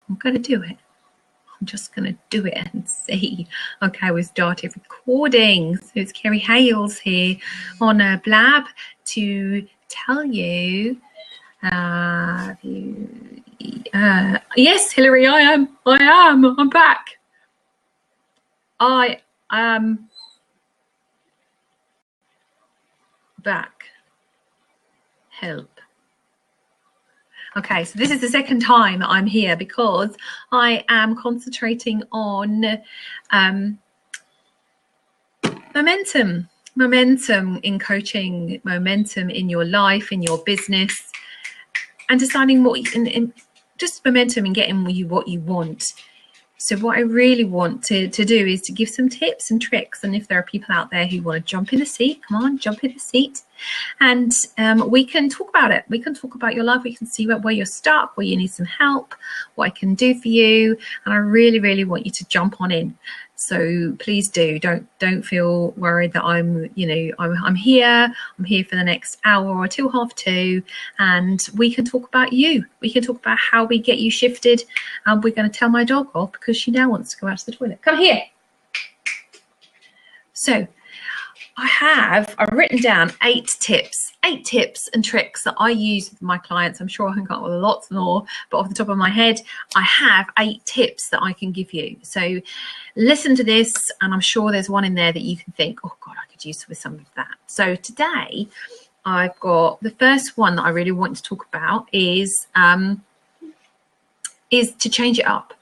I'm going to do it. I'm just going to do it and see. Okay, we started recording. So it's Kerry Hales here on Blab to tell you. Yes, Hillary, I am. I'm back. I am back. Help. Okay, so this is the second time that I'm here because I am concentrating on momentum in coaching, momentum in your life, in your business, and deciding what just momentum in getting what you want. So what I really want to do is to give some tips and tricks. And if there are people out there who want to jump in the seat, come on, jump in the seat. And we can talk about it. We can talk about your life. We can see where you're stuck, where you need some help, what I can do for you. And I really, really want you to jump on in. So please do. Don't feel worried that I'm here. I'm here for the next hour or till 2:30, and we can talk about you. We can talk about how we get you shifted. And we're going to tell my dog off because she now wants to go out to the toilet. Come here. So I've written down 8 tips and tricks that I use with my clients. I'm sure I can come up with lots more, but off the top of my head, I have 8 tips that I can give you. So listen to this, and I'm sure there's one in there that you can think, oh God, I could use with some of that. So today, I've got the first one that I really want to talk about is to change it up.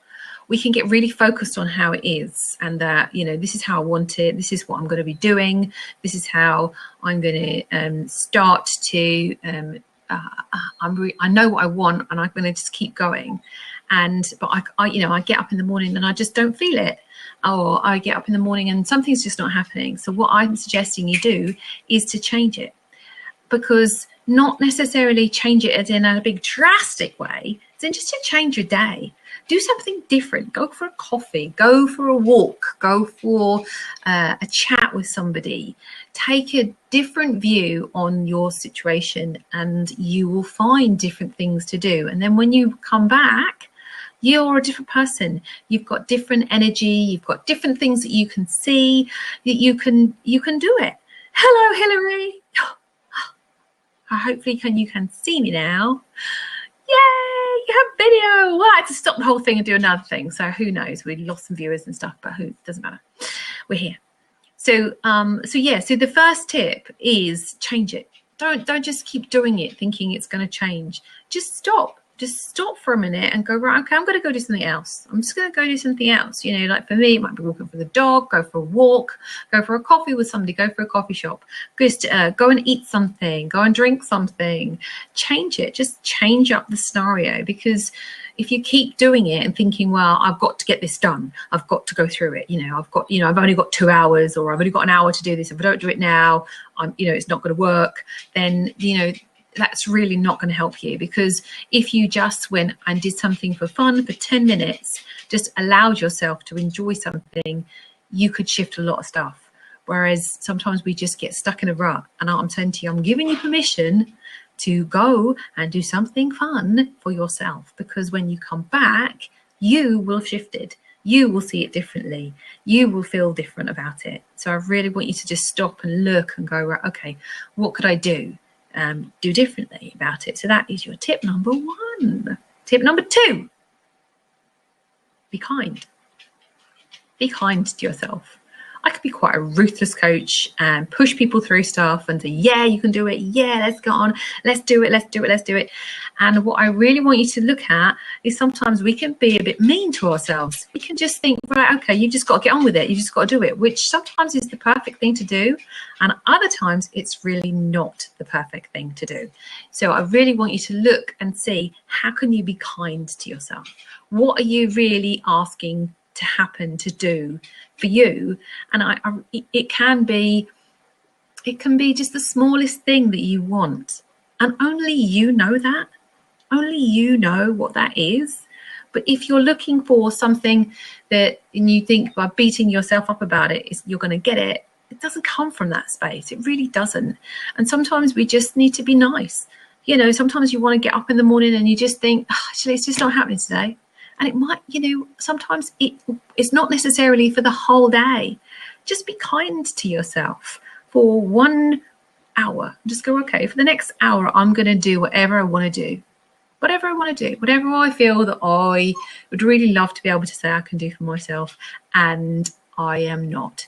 We can get really focused on how it is, and that, this is how I want it. This is what I'm going to be doing. This is how I'm going to start to. I know what I want, and I'm going to just keep going. But I get up in the morning and I just don't feel it, or I get up in the morning and something's just not happening. So what I'm suggesting you do is to change it, because not necessarily change it as in a big drastic way. Then just to change your day. Do something different. Go for a coffee. Go for a walk. Go for a chat with somebody. Take a different view on your situation, and you will find different things to do. And then when you come back, you're a different person. You've got different energy. You've got different things that you can see. That you can do it. Hello, Hillary. Hopefully you can see me now. Yay, you have video. Well, I had to stop the whole thing and do another thing. So who knows? We lost some viewers and stuff, but doesn't matter. We're here. So the first tip is change it. Don't just keep doing it thinking it's going to change. Just stop. Just stop for a minute and go, right, okay, I'm going to go do something else. I'm just going to go do something else. Like for me, it might be walking for the dog, go for a walk, go for a coffee with somebody, go for a coffee shop, just go and eat something, go and drink something, change it, just change up the scenario. Because if you keep doing it and thinking, well, I've got to get this done, I've got to go through it, I've only got 2 hours, or I've only got an hour to do this. If I don't do it now, it's not going to work. Then, that's really not going to help you. Because if you just went and did something for fun for 10 minutes, just allowed yourself to enjoy something, you could shift a lot of stuff. Whereas sometimes we just get stuck in a rut. And I'm saying to you, I'm giving you permission to go and do something fun for yourself, because when you come back, you will have shifted. You will see it differently. You will feel different about it. So I really want you to just stop and look and go, right, okay, what could I do differently about it? So that is your tip number 1. Tip number 2, be kind. Be kind to yourself. I could be quite a ruthless coach and push people through stuff and say, yeah, you can do it. Yeah, let's go on. Let's do it. And what I really want you to look at is sometimes we can be a bit mean to ourselves. We can just think, right, okay, you've just got to get on with it. You just got to do it, which sometimes is the perfect thing to do. And other times it's really not the perfect thing to do. So I really want you to look and see, how can you be kind to yourself? What are you really asking to happen, to do for you? And it can be just the smallest thing that you want, and only you know that. Only you know what that is. But if you're looking for something that, and you think by beating yourself up about it, you're going to get it, it doesn't come from that space. It really doesn't. And sometimes we just need to be nice. Sometimes you want to get up in the morning and you just think, actually, it's just not happening today. And it might, sometimes it's not necessarily for the whole day. Just be kind to yourself for 1 hour. Just go, okay, for the next hour, I'm going to do whatever I want to do. Whatever I want to do, whatever I feel that I would really love to be able to say I can do for myself, and I am not.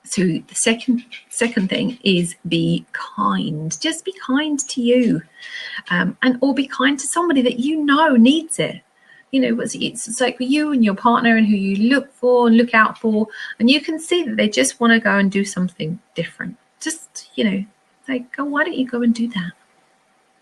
So the second thing is be kind. Just be kind to you, or be kind to somebody that needs it. It's like you and your partner and who you look for and look out for, and you can see that they just want to go and do something different. Just, like, oh, why don't you go and do that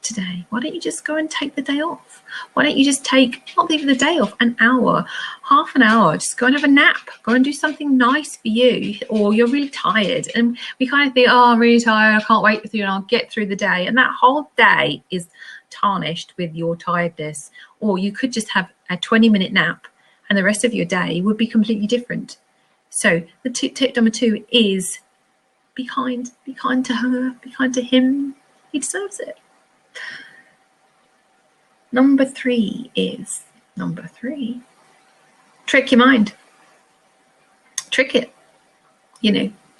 today? Why don't you just go and take the day off? Why don't you just not even the day off, an hour, half an hour, just go and have a nap, go and do something nice for you, or you're really tired. And we kind of think, oh, I'm really tired, I can't wait with you, and I'll get through the day. And that whole day is tarnished with your tiredness. Or you could just have a 20-minute nap and the rest of your day would be completely different. So the tip number 2 is be kind. Be kind to her, be kind to him. He deserves it. Number 3 is, trick your mind. Trick it.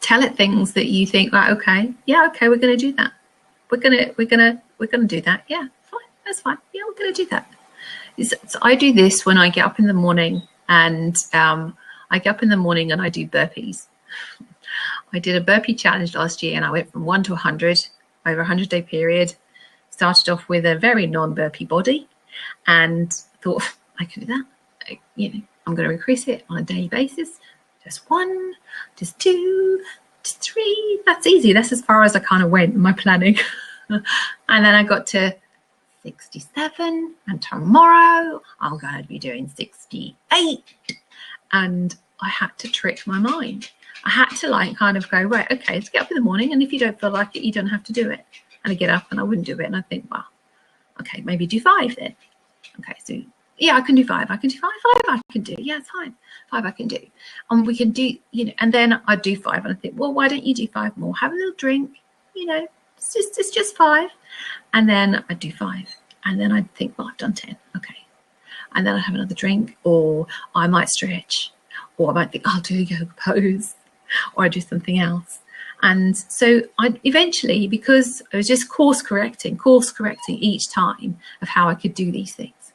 Tell it things that you think, right, okay, we're going to do that. We're going to do that. Yeah, fine, that's fine. Yeah, we're going to do that. So I do this when I get up in the morning, and I do burpees. I did a burpee challenge last year, and I went from 1 to 100 over a 100-day period. Started off with a very non-burpee body and thought, I can do that. I'm going to increase it on a daily basis. Just 1, just 2, just 3. That's easy. That's as far as I kind of went in my planning. And then I got to 67, and tomorrow I'm going to be doing 68. And I had to trick my mind. I had to kind of go, right, okay, let's get up in the morning, and if you don't feel like it, you don't have to do it. And I get up and I wouldn't do it, and I think, well, okay, maybe do 5 then. Okay, so yeah, I can do 5. I can do 5. 5 I can do. Yeah, it's fine. 5 I can do. And we can do, and then I do 5, and I think, well, why don't you do 5 more? Have a little drink, it's just 5. And then I do 5. And then I think, well, I've done 10. Okay. And then I have another drink, or I might stretch, or I might think, I'll do a yoga pose, or I do something else. And so I eventually, because I was just course correcting each time of how I could do these things.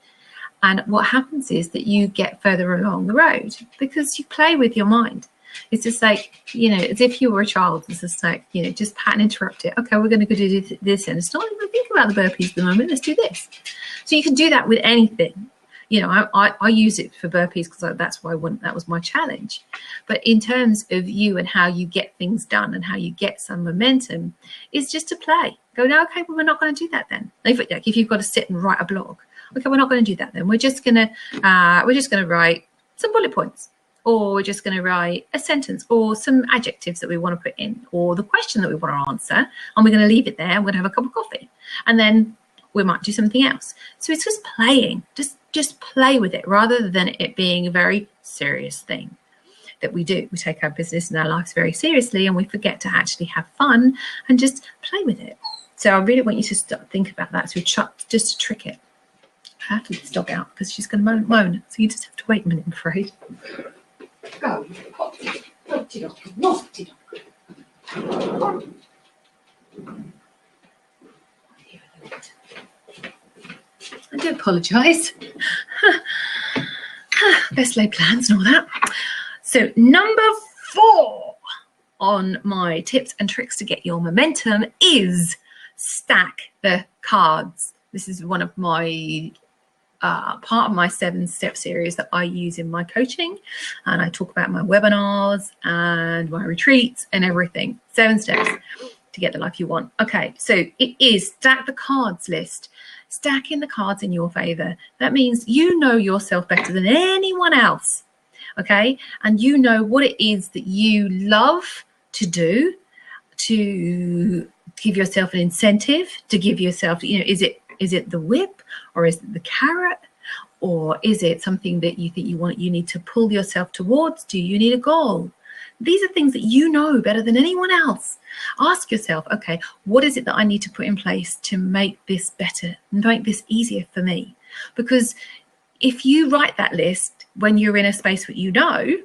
And what happens is that you get further along the road because you play with your mind. It's just like, as if you were a child. It's just like, just pat and interrupt it. Okay, we're going to go do this. And it's not even think about the burpees at the moment. Let's do this. So you can do that with anything. I use it for burpees because that's why that was my challenge. But in terms of you and how you get things done and how you get some momentum, is just to play. Go, no, okay, well, we're not going to do that then. If you've got to sit and write a blog, okay, we're not going to do that then. We're just going to write some bullet points, or we're just going to write a sentence or some adjectives that we want to put in, or the question that we want to answer, and we're going to leave it there. We're going to have a cup of coffee, and then we might do something else. So it's just playing. Just play with it rather than it being a very serious thing that we do. We take our business and our lives very seriously, and we forget to actually have fun and just play with it. So I really want you to think about that. So just to trick it. I have to let this dog out because she's going to moan. So you just have to wait a minute, I'm afraid. Go, naughty dog, naughty dog. I do apologise. Best laid plans and all that. So number 4 on my tips and tricks to get your momentum is stack the cards. This is one of my part of my 7-step series that I use in my coaching, and I talk about my webinars and my retreats and everything. 7 steps to get the life you want. Okay, so it is stack the cards list. Stacking the cards in your favor. That means you know yourself better than anyone else. Okay, and you know what it is that you love to do to give yourself an incentive, to give yourself, is it the whip, or is it the carrot, or is it something that you think you need to pull yourself towards? Do you need a goal? These are things that you know better than anyone else. Ask yourself, okay, what is it that I need to put in place to make this better and make this easier for me? Because if you write that list when you're in a space where you know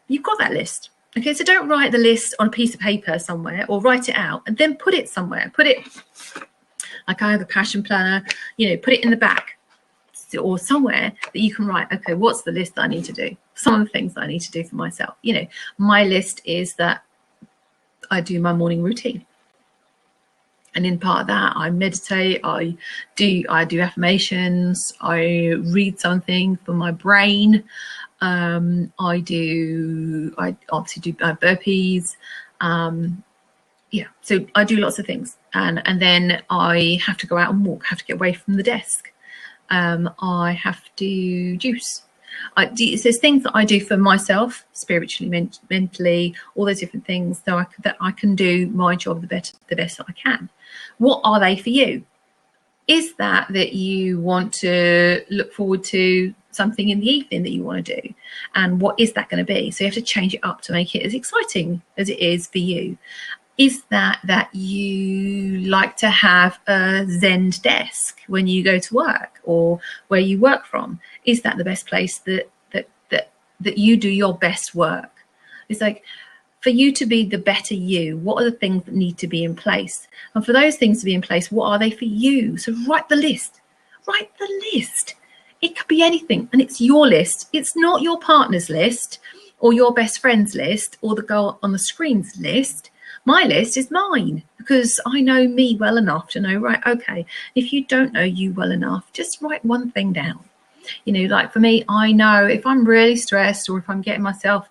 you've got that list. Okay, so don't write the list on a piece of paper somewhere, or write it out and then put it somewhere. Put it, like I have a passion planner, you know, put it in the back or somewhere that you can write, okay, what's the list that I need to do? Some of the things that I need to do for myself. You know, my list is that I do my morning routine. And in part of that, I meditate, I do affirmations, I read something for my brain. I obviously do burpees. Yeah, so I do lots of things. And then I have to go out and walk, have to get away from the desk. I have to juice. There's things that I do for myself, spiritually, mentally, all those different things, so that I can do my job the best that I can. What are they for you? Is that you want to look forward to something in the evening that you want to do? And what is that going to be? So you have to change it up to make it as exciting as it is for you. Is that you like to have a Zen desk when you go to work or where you work from? Is that the best place that you do your best work? It's like, for you to be the better you, what are the things that need to be in place? And for those things to be in place, what are they for you? So write the list. Write the list. It could be anything, and it's your list. It's not your partner's list or your best friend's list or the girl on the screen's list. My list is mine, because I know me well enough to know, right, okay, if you don't know you well enough, just write one thing down. You know, like for me, I know if I'm really stressed or if I'm getting myself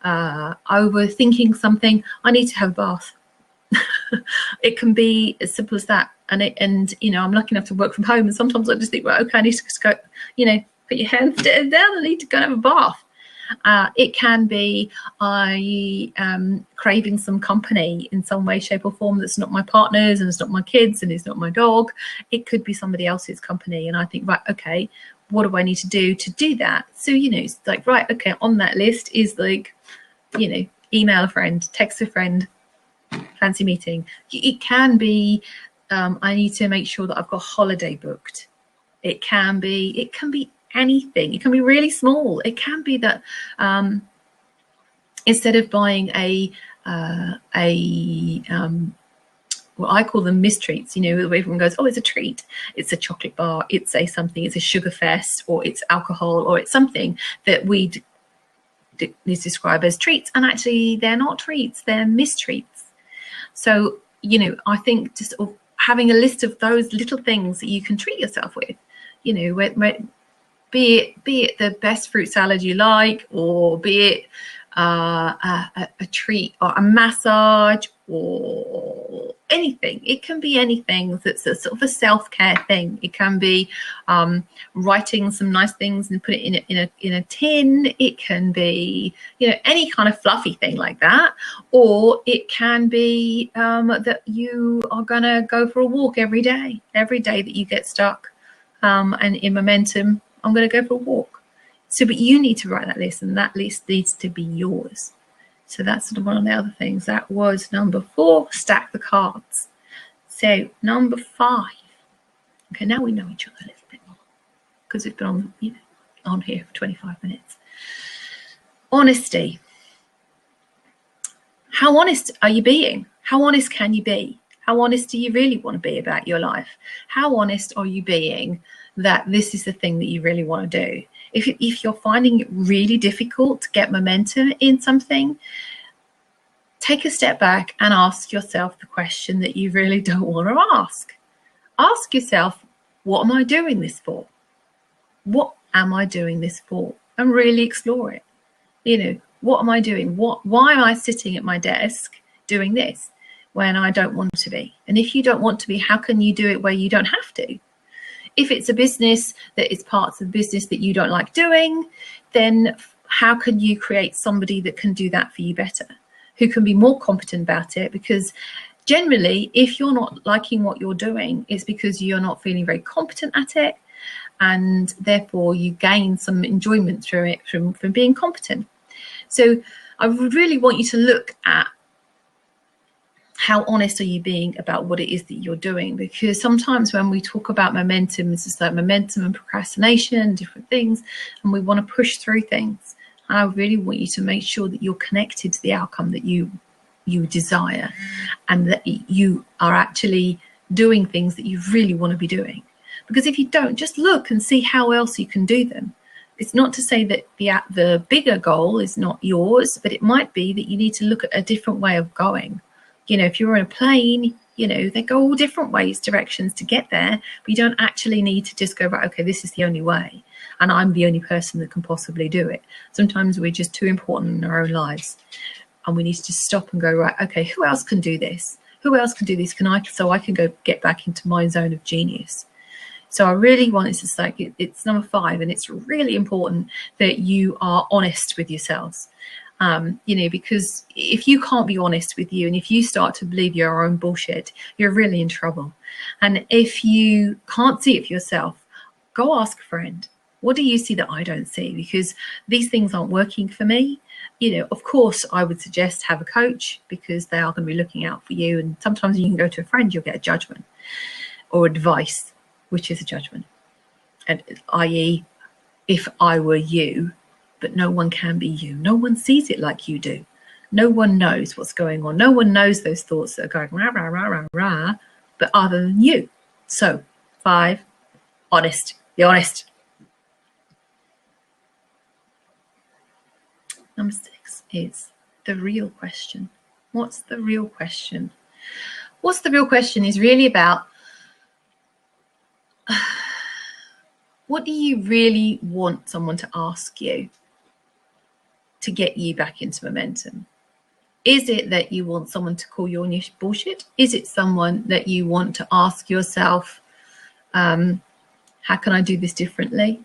overthinking something, I need to have a bath. It can be as simple as that. And you know, I'm lucky enough to work from home, and sometimes I just think, well, okay, I need to just go, you know, put your hands down, I need to go and have a bath. It can be I craving some company in some way, shape or form that's not my partner's, and it's not my kids, and it's not my dog. It could be somebody else's company, and I think, right, okay, what do I need to do that? So, you know, it's like, right, okay, on that list is like, you know, email a friend, text a friend, fancy meeting. It can be I need to make sure that I've got a holiday booked. It can be anything. It can be really small. It can be that instead of buying what I call them mistreats, you know, where everyone goes, oh, it's a treat, it's a chocolate bar, it's a something, it's a sugar fest, or it's alcohol, or it's something that we describe as treats, and actually they're not treats, they're mistreats. So, you know, I think just having a list of those little things that you can treat yourself with, you know, be it the best fruit salad you like, or be it a treat or a massage or anything. It can be anything that's a sort of a self-care thing. It can be writing some nice things and put it in a tin. It can be, you know, any kind of fluffy thing like that. Or it can be that you are going to go for a walk every day that you get stuck and in momentum. I'm going to go for a walk. So, but you need to write that list, and that list needs to be yours. So that's sort of one of the other things. That was number 4, stack the cards. So number 5. Okay, now we know each other a little bit more because we've been on, you know, on here for 25 minutes. Honesty. How honest are you being? How honest can you be? How honest do you really want to be about your life? How honest are you being that this is the thing that you really want to do? If you're finding it really difficult to get momentum in something, take a step back and ask yourself the question that you really don't want to ask. Ask yourself, what am I doing this for? What am I doing this for? And really explore it. You know, what am I doing? Why am I sitting at my desk doing this when I don't want to be? And if you don't want to be, how can you do it where you don't have to? If it's a business that is parts of the business that you don't like doing, then how can you create somebody that can do that for you better, who can be more competent about it? Because generally, if you're not liking what you're doing, it's because you're not feeling very competent at it, and therefore you gain some enjoyment through it from being competent. So I would really want you to look at how honest are you being about what it is that you're doing? Because sometimes when we talk about momentum, it's just like momentum and procrastination, different things, and we want to push through things. And I really want you to make sure that you're connected to the outcome that you desire, and that you are actually doing things that you really want to be doing. Because if you don't, just look and see how else you can do them. It's not to say that the bigger goal is not yours, but it might be that you need to look at a different way of going. You know, if you're on a plane, you know, they go all different ways, directions to get there, but you don't actually need to just go, right, okay, this is the only way, and I'm the only person that can possibly do it. Sometimes we're just too important in our own lives, and we need to just stop and go, right, okay, who else can do this? Who else can do this? So I can go get back into my zone of genius. So I really want, it's just like, it's number 5, and it's really important that you are honest with yourselves. You know, because if you can't be honest with you, and if you start to believe your own bullshit, you're really in trouble. And if you can't see it for yourself, go ask a friend. What do you see that I don't see? Because these things aren't working for me. You know, of course, I would suggest have a coach, because they are going to be looking out for you. And sometimes you can go to a friend, you'll get a judgment or advice, which is a judgment. And i.e., if I were you, but no one can be you. No one sees it like you do. No one knows what's going on. No one knows those thoughts that are going rah, rah, rah, rah, rah, but other than you. So 5, honest. Be honest. Number 6 is the real question. What's the real question? What's the real question is really about, what do you really want someone to ask you to get you back into momentum? Is it that you want someone to call you on your bullshit? Is it someone that you want to ask yourself, how can I do this differently?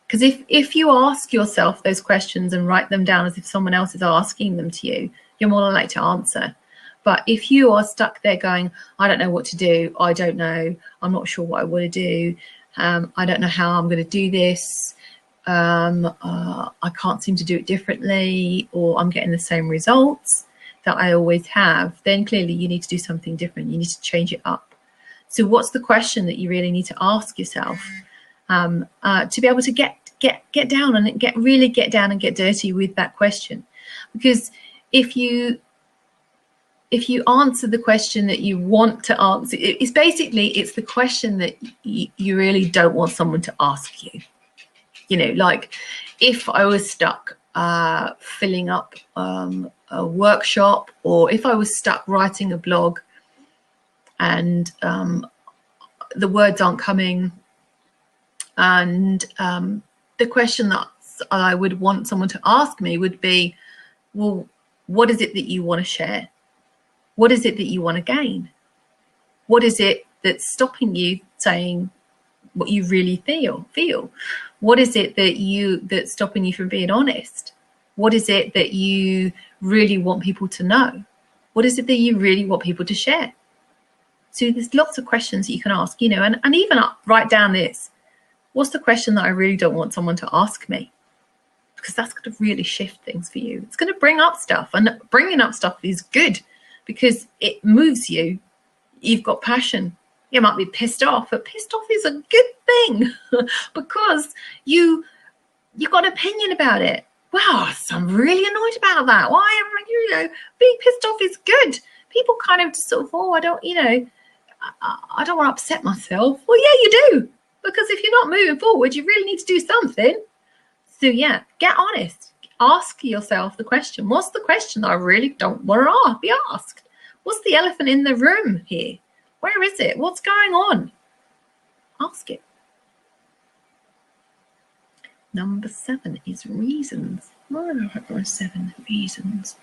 Because if you ask yourself those questions and write them down as if someone else is asking them to you, you're more likely to answer. But if you are stuck there going, I don't know what to do, I don't know, I'm not sure what I want to do, I don't know how I'm going to do this, I can't seem to do it differently, or I'm getting the same results that I always have, then clearly you need to do something different. You need to change it up. So what's the question that you really need to ask yourself to be able to get down and get down and get dirty with that question? Because if you answer the question that you want to answer, it's the question that you really don't want someone to ask you. You know, like if I was stuck filling up a workshop, or if I was stuck writing a blog and the words aren't coming, and the question that I would want someone to ask me would be, well, what is it that you want to share? What is it that you want to gain? What is it that's stopping you saying what you really feel? What is it that's stopping you from being honest? What is it that you really want people to know? What is it that you really want people to share? So there's lots of questions that you can ask, you know, and even write down this. What's the question that I really don't want someone to ask me? Because that's going to really shift things for you. It's going to bring up stuff, and bringing up stuff is good because it moves you. You've got passion. You might be pissed off, but pissed off is a good thing because you got an opinion about it. Wow, I'm really annoyed about that. Why am I, you know, being pissed off is good. People kind of just sort of, oh, I don't want to upset myself. Well, yeah, you do. Because if you're not moving forward, you really need to do something. So yeah, get honest. Ask yourself the question. What's the question that I really don't want to be asked? What's the elephant in the room here? Where is it? What's going on? Ask it. Number 7 is reasons. Oh, 7 reasons.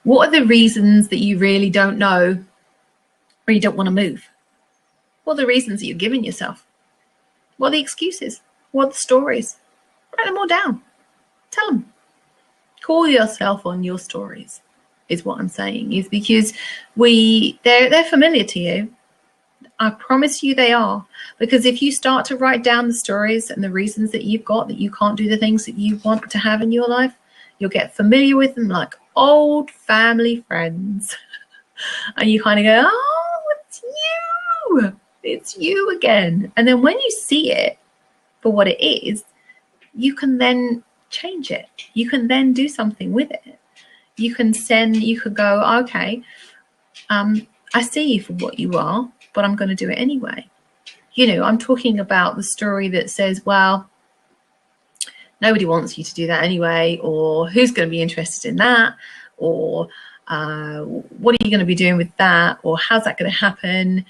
What are the reasons that you really don't know or you don't want to move? What are the reasons that you're giving yourself? What are the excuses? What are the stories? Write them all down. Tell them. Call yourself on your stories, is what I'm saying, is because they're familiar to you. I promise you they are. Because if you start to write down the stories and the reasons that you've got that you can't do the things that you want to have in your life, you'll get familiar with them like, old family friends. And you kind of go, oh, it's you again. And then when you see it for what it is, you can then change it. You can then do something with it. You could go, okay, I see you for what you are, but I'm going to do it anyway. You know, I'm talking about the story that says, well, nobody wants you to do that anyway, or who's going to be interested in that, or what are you going to be doing with that, or how's that going to happen?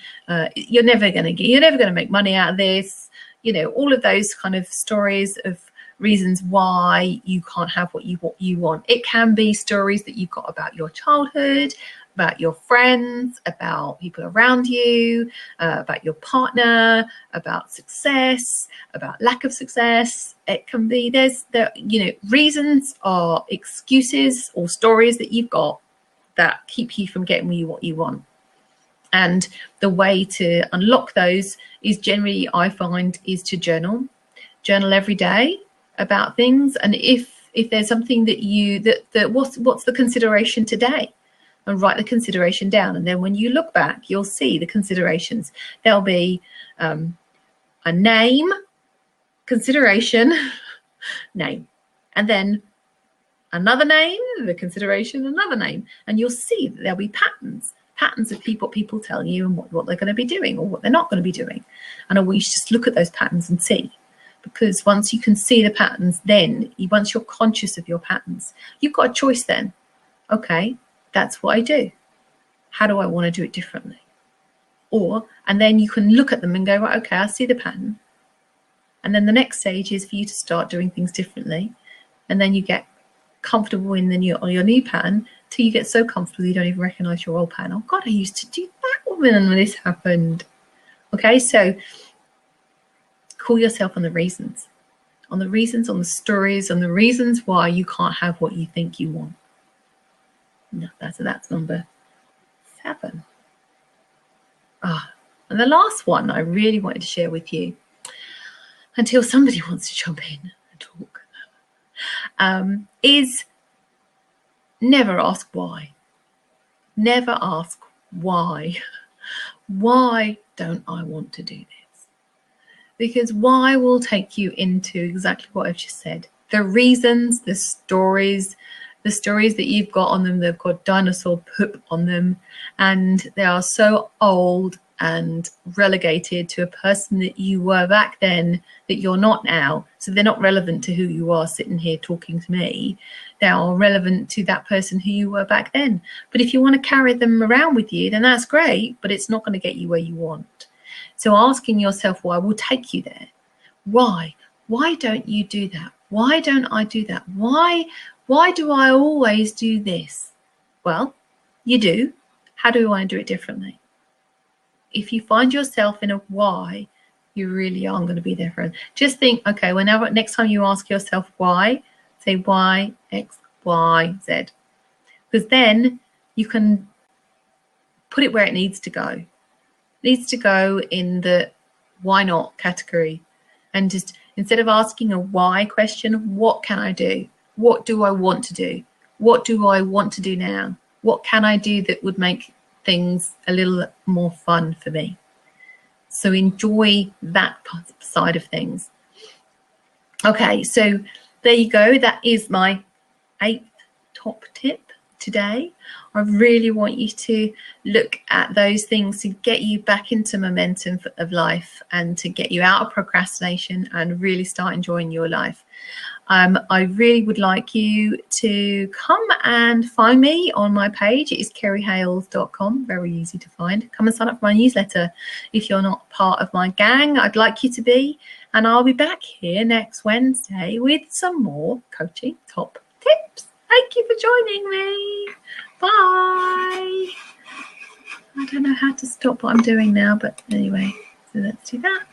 You're never going to make money out of this. You know, all of those kind of stories of reasons why you can't have what you want. It can be stories that you've got about your childhood, about your friends, about people around you, about your partner, about success, about lack of success. It can be, reasons or excuses or stories that you've got that keep you from getting what you want. And the way to unlock those is generally, I find, is to journal every day about things. And if there's something that what's the consideration today? And write the consideration down. And then when you look back, you'll see the considerations. There'll be a name, consideration, name, and then another name, the consideration, another name. And you'll see that there'll be patterns of what people tell you and what they're going to be doing or what they're not going to be doing. And I want you to just look at those patterns and see. Because once you can see the patterns, then once you're conscious of your patterns, you've got a choice then. Okay, that's what I do. How do I want to do it differently? And then you can look at them and go, right, okay, I see the pattern. And then the next stage is for you to start doing things differently. And then you get comfortable in your new pattern till you get so comfortable you don't even recognize your old pattern. Oh God, I used to do that when this happened. Okay, so call yourself on the reasons, on the stories, on the reasons why you can't have what you think you want. No, that's number 7. And the last one I really wanted to share with you, until somebody wants to jump in and talk, is never ask why. Never ask why. Why don't I want to do this? Because why will take you into exactly what I've just said. The reasons, the stories that you've got on them, they've got dinosaur poop on them, and they are so old and relegated to a person that you were back then that you're not now. So they're not relevant to who you are sitting here talking to me. They are relevant to that person who you were back then. But if you want to carry them around with you, then that's great, but it's not going to get you where you want. So asking yourself why will take you there. Why? Why don't you do that? Why don't I do that? Why do I always do this? Well, you do. How do I do it differently? If you find yourself in a why, you really aren't going to be there for it. Just think, okay, whenever next time you ask yourself why, say why, X, Y, Z. Because then you can put it where it needs to go. It needs to go in the why not category. And just instead of asking a why question, what can I do? What do I want to do? What do I want to do now? What can I do that would make things a little more fun for me? So enjoy that side of things. Okay, so there you go. That is my 8th top tip today. I really want you to look at those things to get you back into momentum of life and to get you out of procrastination and really start enjoying your life. I really would like you to come and find me on my page. It is kerryhales.com, very easy to find. Come and sign up for my newsletter if you're not part of my gang. I'd like you to be, and I'll be back here next Wednesday with some more coaching top tips. Thank you for joining me. Bye. I don't know how to stop what I'm doing now, but anyway, so let's do that.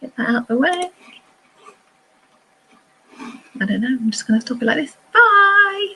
Get that out of the way. I don't know, I'm just going to stop it like this. Bye.